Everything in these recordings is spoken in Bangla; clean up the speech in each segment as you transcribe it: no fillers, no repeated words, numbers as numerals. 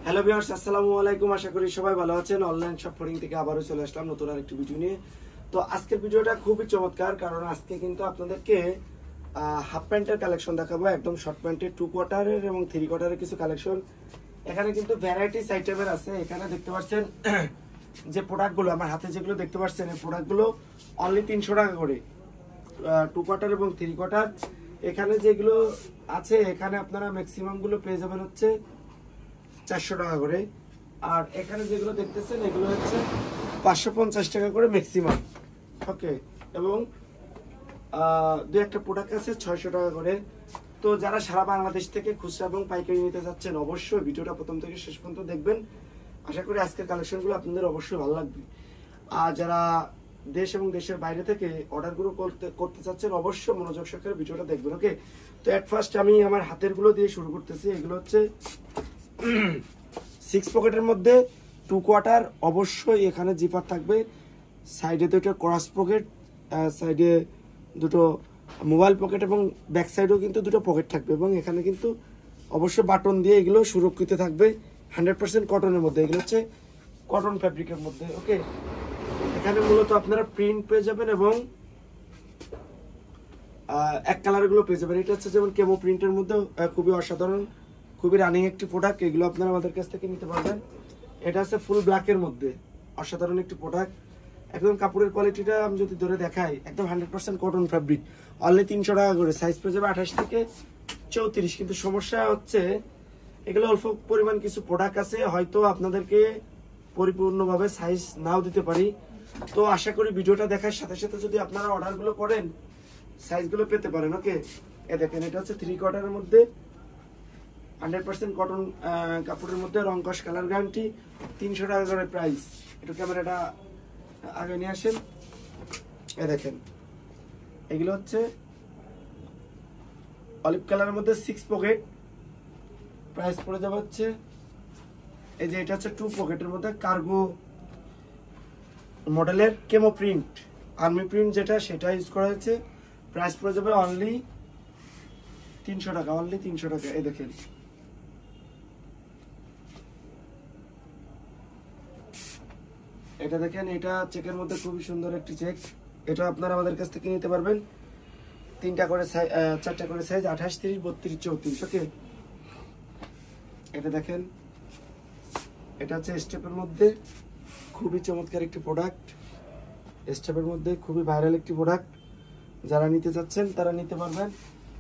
হ্যালো ভিউয়ার্স, আসসালামু আলাইকুম। আশা করি সবাই ভালো আছেন। অনলাইন শপিং থেকে আবারও চলে আসলাম নতুন আরেকটি ভিডিও নিয়ে। তো আজকের ভিডিওটা খুবই চমৎকার, কারণ আজকে কিন্তু আপনাদেরকে হাফ প্যান্টের কালেকশন দেখাবো। একদম শর্ট প্যান্টের 2 কোয়ার্টারের এবং 3 কোয়ার্টারের কিছু কালেকশন। এখানে কিন্তু ভ্যারাইটিস আইটেমের আছে। এখানে দেখতে পাচ্ছেন যে প্রোডাক্টগুলো আমার হাতে যেগুলো দেখতে পাচ্ছেন, এই প্রোডাক্টগুলো অনলি 300 টাকা করে। 2 কোয়ার্টার এবং 3 কোয়ার্টার এখানে যেগুলো আছে, এখানে আপনারা ম্যাক্সিমামগুলো পেয়ে যাবেন হচ্ছে 400 টাকা করে। আর এখানে যেগুলো দেখতেছেন এগুলো হচ্ছে 550 টাকা করে ম্যাক্সিমাম। ওকে, এবং দু একটা প্রোডাক্ট আছে 600 টাকা করে। তো যারা সারা বাংলাদেশ থেকে খুচরা এবং পাইকারি নিতে চাচ্ছেন, অবশ্যই ভিডিওটা প্রথম থেকে শেষ পর্যন্ত দেখবেন। আশা করি আজকের কালেকশনগুলো আপনাদের অবশ্যই ভালো লাগবে। আর যারা দেশ এবং দেশের বাইরে থেকে অর্ডারগুলো করতে চাচ্ছেন, অবশ্যই মনোযোগ সহকারে ভিডিওটা দেখবেন। ওকে, তো এট ফার্স্ট আমি আমার হাতের গুলো দিয়ে শুরু করতেছি। এগুলো হচ্ছে 6 পকেটের মধ্যে 2 কোয়ার্টার। অবশ্যই এখানে জিপার থাকবে, সাইডে দুটো ক্রস পকেট, সাইডে দুটো মোবাইল পকেট এবং ব্যাক সাইডেও কিন্তু দুটো পকেট থাকবে। এবং এখানে কিন্তু অবশ্যই বাটন দিয়ে এগুলো সুরক্ষিত থাকবে। 100% কটনের মধ্যে, এগুলো হচ্ছে কটন ফ্যাব্রিকের মধ্যে। ওকে, এখানে মূলত আপনারা প্রিন্ট পেয়ে যাবেন এবং এক কালারগুলো পেয়ে যাবেন। এটা হচ্ছে যেমন কেমো প্রিন্টের মধ্যে খুবই অসাধারণ, খুবই রানিং একটি প্রোডাক্ট। এগুলো আপনারা আমাদের কাছ থেকে নিতে পারবেন। এটা হচ্ছে ফুল ব্ল্যাকের মধ্যে অসাধারণ একটি প্রোডাক্ট। একদম কাপড়ের কোয়ালিটিটা আমি যদি ধরে দেখাই, একদম 100% কটন ফ্যাব্রিক। অনলি 300 টাকা করে। সাইজ পেয়ে যাবে 28 থেকে 34। কিন্তু সমস্যা হচ্ছে এগুলো অল্প পরিমাণ কিছু প্রোডাক্ট আছে, হয়তো আপনাদেরকে পরিপূর্ণভাবে সাইজ নাও দিতে পারি। তো আশা করি ভিডিওটা দেখার সাথে সাথে যদি আপনারা অর্ডারগুলো করেন, সাইজগুলো পেতে পারেন। ওকে, এ দেখেন, এটা হচ্ছে 3 কোয়ার্টারের মধ্যে 100% কটন কাপড়ের মধ্যে, রংকশ কালার গ্যারান্টি, 300 টাকা করে প্রাইস। একটু ক্যামেরাটা আগে নিয়ে আসেন। এ দেখেন, এগুলো হচ্ছে অলিভ কালারের মধ্যে 6 পকেট। প্রাইস পড়ে যাবে হচ্ছে, এই যে এটা হচ্ছে 2 পকেটের মধ্যে কার্গো মডেলের কেমো প্রিন্ট, আর্মি প্রিন্ট যেটা, সেটা ইউজ করা হয়েছে। প্রাইস পড়ে যাবে অনলি 300 টাকা, অনলি 300 টাকা। এই দেখেন, এটা দেখেন, এটা চেকের মধ্যে খুবই সুন্দর একটি চেক। এটা আপনারা আমাদের কাছ থেকে নিতে পারবেন। 4টা করে সাইজ, 28, 30, 32, 34। ওকে, এটা দেখেন, এটা হচ্ছে স্টেপের মধ্যে খুবই চমৎকার একটি প্রোডাক্ট। স্টেপের মধ্যে খুবই ভাইরাল একটি প্রোডাক্ট। যারা নিতে চাচ্ছেন তারা নিতে পারবেন,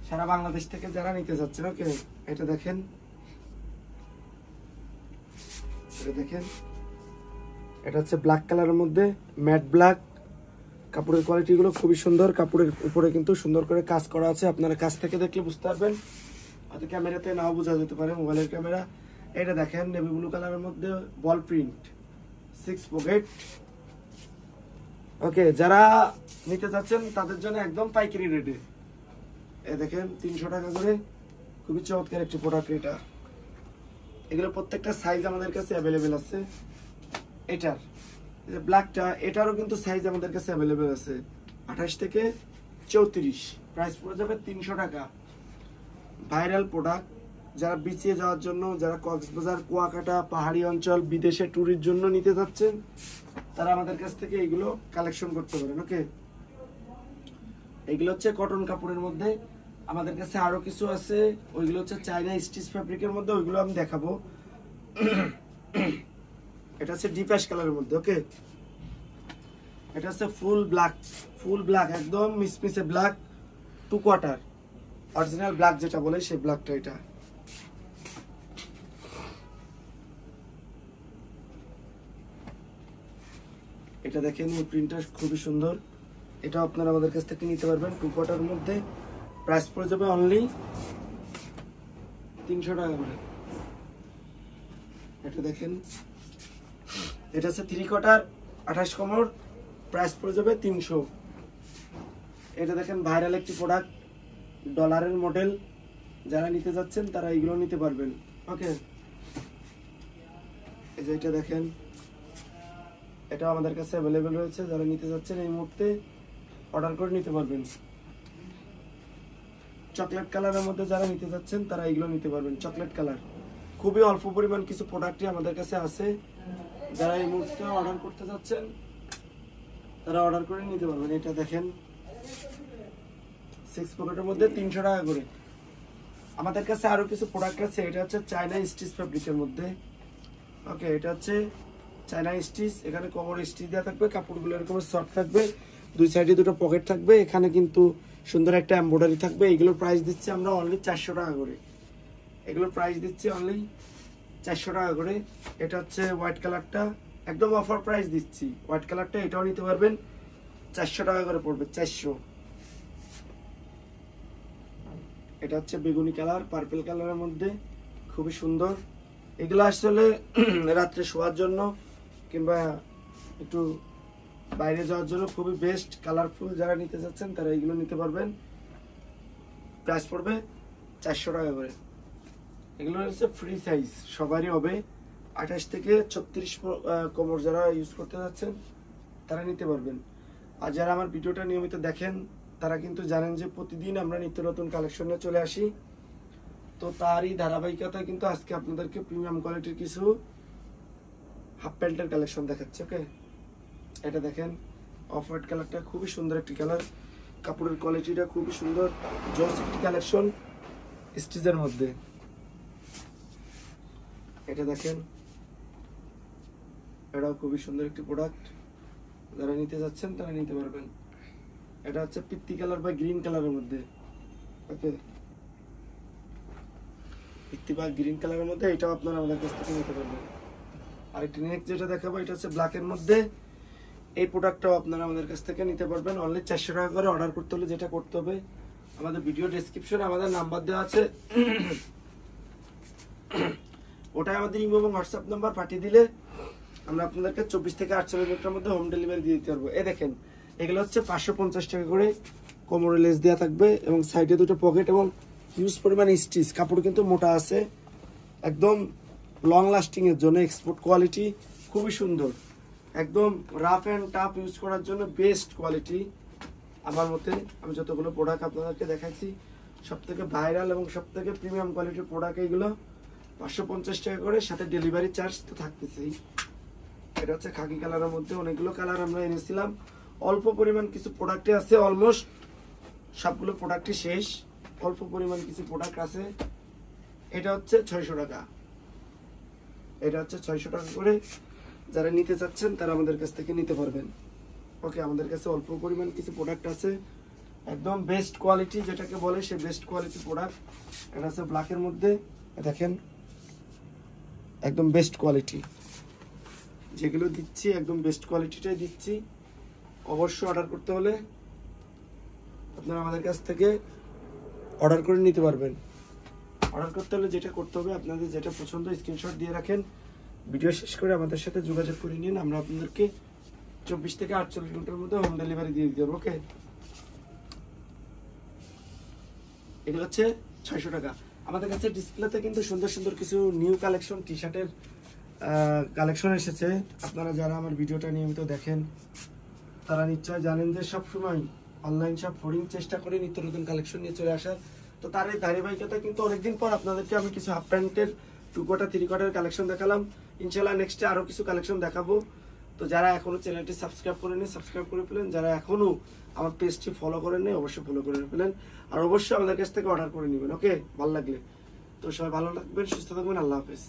সারা বাংলাদেশ থেকে যারা নিতে চাচ্ছেন। ওকে, এটা দেখেন, এটা দেখেন, এটা হচ্ছে ব্ল্যাক কালারের মধ্যে, ম্যাট ব্ল্যাক। কাপড়ের কোয়ালিটিগুলো খুবই সুন্দর। কাপড়ের উপরে কিন্তু সুন্দর করে কাজ করা আছে, আপনারা কাছ থেকে দেখলে বুঝতে পারবেন, হয়তো ক্যামেরাতে নাও বোঝা যেতে পারে, মোবাইলের ক্যামেরা। এটা দেখেন, নেভি ব্লু কালারের মধ্যে বল প্রিন্ট, 6 পকেট। ওকে, যারা নিতে চাচ্ছেন তাদের জন্য একদম পাইকারি রেটে। এই দেখেন, 300 টাকা করে, খুবই চমৎকার একটি প্রোডাক্ট এটা। এগুলো প্রত্যেকটা সাইজ আমাদের কাছে অ্যাভেলেবেল আছে। এটার ব্ল্যাকটা, এটারও কিন্তু সাইজ আমাদের কাছে অ্যাভেলেবেল আছে, 28 থেকে 34। প্রাইস পড়ে যাবে 300 টাকা। Viral product. যারা বিচে যাওয়ার জন্য, যারা কক্সবাজার, কুয়াকাটা, পাহাড়ি অঞ্চল, বিদেশে ট্যুরের জন্য নিতে যাচ্ছেন, তারা আমাদের কাছ থেকে এগুলো কালেকশন করতে পারেন। ওকে, এগুলো হচ্ছে কটন কাপড়ের মধ্যে। আমাদের কাছে আরো কিছু আছে, ওইগুলো হচ্ছে চাইনা স্টিচ ফ্যাব্রিকের মধ্যে, ওইগুলো আমি দেখাবো। এটা হচ্ছে ডিপ অ্যাশ কালারের মধ্যে। ওকে, এটা হচ্ছে ফুল ব্ল্যাক, একদম মিসমিসে ব্ল্যাক, 2 কোয়ার্টার, অরিজিনাল ব্ল্যাক যেটা বলে সেই ব্ল্যাকটা। এটা এটা দেখেন, এই প্রিন্টটা খুবই সুন্দর। এটা আপনারা আমাদের কাছ থেকে নিতে পারবেন 2 কোয়ার্টারের মধ্যে। প্রাইস পড়ে যাবে অনলি 300 টাকা করে। এটা দেখেন, এটা হচ্ছে 3 কোয়ার্টার, 28 কোমর। প্রাইস পড়ে যাবে 300। এটা দেখেন, ভাইরাল একটি প্রোডাক্ট, ডলারের মডেল। যারা নিতে যাচ্ছেন তারা এগুলো নিতে পারবেন। ওকে, এই যে এটা দেখেন, এটা আমাদের কাছে অ্যাভেলেবেল রয়েছে। যারা নিতে যাচ্ছেন এই মুহূর্তে অর্ডার করে নিতে পারবেন। চকলেট কালারের মধ্যে যারা নিতে যাচ্ছেন তারা এগুলো নিতে পারবেন, চকলেট কালার। খুবই অল্প পরিমাণ কিছু প্রোডাক্টই আমাদের কাছে আছে। যারা এই মুহূর্তে অর্ডার করতে যাচ্ছেন তারা অর্ডার করে নিতে পারবেন। এটা দেখেন 6 পকেটের মধ্যে 300 টাকা করে। আমাদের কাছে আরো কিছু প্রোডাক্ট আছে। এটা হচ্ছে চায়না স্টিচ ফেব্রিকের মধ্যে। ওকে, এটা হচ্ছে চায়না স্টিচ। এখানে কোমর স্টিচ দেওয়া থাকবে, কাপড়গুলো এরকম সফট থাকবে, দুই সাইডে দুটো পকেট থাকবে, এখানে কিন্তু সুন্দর একটা এমব্রয়ডারি থাকবে। এগুলোর প্রাইস দিচ্ছি আমরা অনলি 400 টাকা করে। এগুলোর প্রাইস দিচ্ছি অনলি 400 টাকা করে। এটা হচ্ছে হোয়াইট কালারটা, একদম অফার প্রাইস দিচ্ছি। হোয়াইট কালারটা এটাও নিতে পারবেন, 400 টাকা করে পড়বে, 400। এটা হচ্ছে বেগুনি কালার, পার্পল কালারের মধ্যে, খুবই সুন্দর। এগুলো আসলে রাত্রে শোয়ার জন্য কিংবা একটু বাইরে যাওয়ার জন্য খুবই বেস্ট, কালারফুল। যারা নিতে চাচ্ছেন তারা এগুলো নিতে পারবেন। প্রাইস পড়বে 400 টাকা করে। এগুলো হচ্ছে ফ্রি সাইজ, সবারই হবে। 28 থেকে 36 কোমর যারা ইউজ করতে যাচ্ছেন তারা নিতে পারবেন। আর যারা আমার ভিডিওটা নিয়মিত দেখেন তারা কিন্তু জানেন যে প্রতিদিন আমরা নিত্য নতুন কালেকশন নিয়ে চলে আসি। তো তারই ধারাবাহিকতায় কিন্তু আজকে আপনাদেরকে প্রিমিয়াম কোয়ালিটির কিছু হাফ প্যান্টের কালেকশন দেখাচ্ছি। ওকে, এটা দেখেন অফ হোয়াইট কালারটা, খুবই সুন্দর একটি কালার। কাপড়ের কোয়ালিটিটা খুবই সুন্দর, জোস একটি কালেকশন স্টিচের মধ্যে। এটা দেখেন, এটাও খুবই সুন্দর একটি প্রোডাক্ট। যারা নিতে যাচ্ছেন তারা নিতে পারবেন। এটা হচ্ছে পিত্তি কালার বা গ্রিন কালারের মধ্যে। ওকে, পিত্তি বা গ্রিন কালারের মধ্যে, এটাও আপনারা আমাদের কাছ থেকে নিতে পারবেন। আর একটি নেক্সট যেটা দেখাবো, এটা হচ্ছে ব্ল্যাকের মধ্যে। এই প্রোডাক্টটাও আপনারা আমাদের কাছ থেকে নিতে পারবেন অনলি 400 টাকা করে। অর্ডার করতে হলে যেটা করতে হবে, আমাদের ভিডিও ডেসক্রিপশনে আমাদের নাম্বার দেওয়া আছে, ওটাই আমাদের ইমো এবং হোয়াটসঅ্যাপ নাম্বার পাঠিয়ে দিলে আমরা আপনাদেরকে 24 থেকে 48 ঘন্টার মধ্যে হোম ডেলিভারি দিয়ে দিতে পারবো। এই দেখেন, এগুলো হচ্ছে 550 টাকা করে। কোমরে লেস দেওয়া থাকবে এবং সাইডে দুটো পকেট এবং হিউজ পরিমাণ স্টিচ। কাপড় কিন্তু মোটা আছে, একদম লং লাস্টিং এর জন্য, এক্সপোর্ট কোয়ালিটি, খুবই সুন্দর। একদম রাফ অ্যান্ড টাফ ইউজ করার জন্য বেস্ট কোয়ালিটি আমার মতে। আমি যতগুলো প্রোডাক্ট আপনাদেরকে দেখাচ্ছি সব থেকে ভাইরাল এবং সব থেকে প্রিমিয়াম কোয়ালিটির প্রোডাক্ট এইগুলো। 550 টাকা করে, সাথে ডেলিভারি চার্জ তো থাকতেছেই। এটা হচ্ছে খাকি কালারের মধ্যে, অনেকগুলো কালার আমরা এনেছিলাম। অল্প পরিমাণ কিছু প্রোডাক্টে আছে, অলমোস্ট সবগুলো প্রোডাক্টই শেষ। অল্প পরিমাণ কিছু প্রোডাক্ট আছে। এটা হচ্ছে 600 টাকা। এটা হচ্ছে 600 টাকা করে। যারা নিতে চাচ্ছেন তারা আমাদের কাছ থেকে নিতে পারবেন। ওকে, আমাদের কাছে অল্প পরিমাণ কিছু প্রোডাক্ট আছে, একদম বেস্ট কোয়ালিটি যেটাকে বলে, সে বেস্ট কোয়ালিটি প্রোডাক্ট। এটা হচ্ছে ব্ল্যাকের মধ্যে, দেখেন একদম বেস্ট কোয়ালিটি। যেগুলো দিচ্ছি একদম বেস্ট কোয়ালিটিটাই দিচ্ছি। অবশ্যই অর্ডার করতে হলে আপনারা আমাদের কাছ থেকে অর্ডার করে নিতে পারবেন। অর্ডার করতে হলে যেটা করতে হবে, আপনাদের যেটা পছন্দ স্ক্রিনশট দিয়ে রাখেন, ভিডিও শেষ করে আমাদের সাথে যোগাযোগ করে নিন। আমরা আপনাদেরকে 24 থেকে 48 ঘন্টার মধ্যে হোম ডেলিভারি দিয়ে দিতে পারবো। ওকে, এগুলো হচ্ছে 600 টাকা। আমাদের কাছে ডিসপ্লেতে কিন্তু সুন্দর সুন্দর কিছু নিউ কালেকশন টি শার্টের কালেকশন এসেছে। আপনারা যারা আমার ভিডিওটা নিয়মিত দেখেন তারা নিশ্চয় জানেন যে সবসময় অনলাইন শপ ফোরিং চেষ্টা করি নিত্য নতুন কালেকশন নিয়ে চলে আসার। তো তার এই ধারাবাহিকতা কিন্তু অনেকদিন পর আপনাদেরকে আমি কিছু হাফ প্যান্টের 2 কোয়ার্টার 3 কোয়ার্টার কালেকশন দেখালাম। ইনশাল্লাহ নেক্সটে আরও কিছু কালেকশন দেখাবো। তো যারা এখনো চ্যানেলটি সাবস্ক্রাইব করেনি সাবস্ক্রাইব করে ফেলেন, যারা এখনো আমার পেজটি ফলো করেননি অবশ্যই ফলো করে ফেলেন, আর অবশ্যই আমাদের কাছ থেকে অর্ডার করে নেবেন। ওকে, ভালো লাগলে। তো সবাই ভালো থাকবেন, সুস্থ থাকবেন, আল্লাহ হাফেজ।